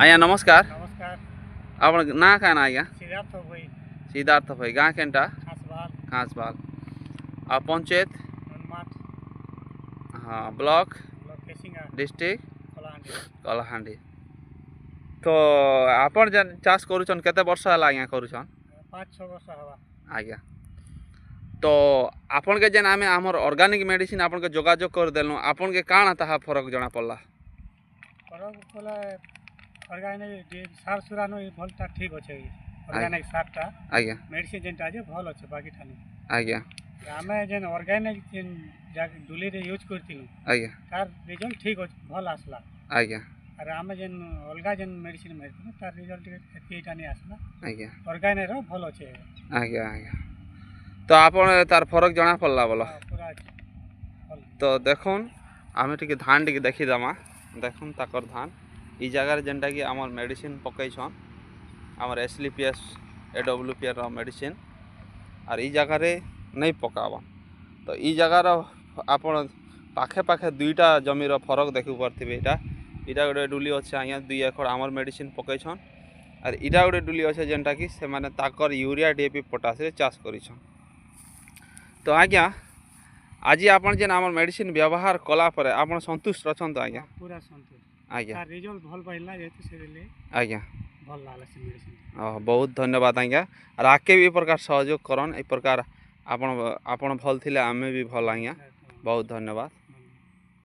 आज्ञा नमस्कार। नमस्कार। आपण ना क्या ना आज्ञा? सिद्धार्थ भाई। सिद्धार्थ भाई गाँ केनटा? खासबाल। खासबाल। आ पंचायत? हनुमाट। हाँ block? Block Kesinga. District? Kalahandi. Kalahandi. तो आपण जन चाष करूछन केते वर्ष हला आज्ञा करूछन? 5-6 वर्ष हवा। आज्ञा तो आपण के जन आमे हमर ऑर्गेनिक मेडिसिन आपण के जोगाजोग कर देलु आपण के काना ताहा फरक जना पड़ला? फरक पला ऑर्गेनिक सार सुरानो भलटा ठीक होचे। ऑर्गेनिक सारटा आज्ञा मेडिसिन जेनटा जे भल होचे बाकी ठानी। आज्ञा आमे जेन ऑर्गेनिक जेन जाके दुली रे यूज करथिलु आज्ञा तार रिजल्ट ठीक होचे भल आसला। आज्ञा अरे आमे जेन अलगा जेन मेडिसिन मारथिलु तार रिजल्ट एती टानी आसला। आज्ञा ऑर्गेनिक रो भल होचे। आज्ञा आज्ञा तो आपण तार फरक जना पड़ला बोला? पूरा तो देखुन आमे टिके धान टिके देखि दमा देखुन ताकर धान ई जगह जेनटा कि आमर मेडिसिन पकईछन आमर एसलीपीएस एडब्ल्यूपीआर रो मेडिसिन और ई जगह रे नहीं पकावा। तो ई जगह रो आपण पाखे पाखे दुईटा जमी रो फरक देखि परथिबे। इटा गोटे डुली अच्छे आज्ञा 2 एकड़ आमर मेडिसिन पकईछन और इटा गोटे डुली अच्छे जेनटा कि से माने ताकर यूरिया डीएपी पोटास रे चाष करिछन। तो आज्ञा आज आपण जेन आमर मेडिसिन व्यवहार कला परे आपण संतुष्ट रछन? तो आज्ञा पूरा संतुष्ट। आज्ञा रिजल्ट भल पाइला जेते से ले आज्ञा भल लागला से मेडिसिन। बहुत धन्यवाद आज्ञा और आके भी प्रकार सहयोग करन ए प्रकार आपण भल थिले आमे भी भल आज्ञा। बहुत धन्यवाद।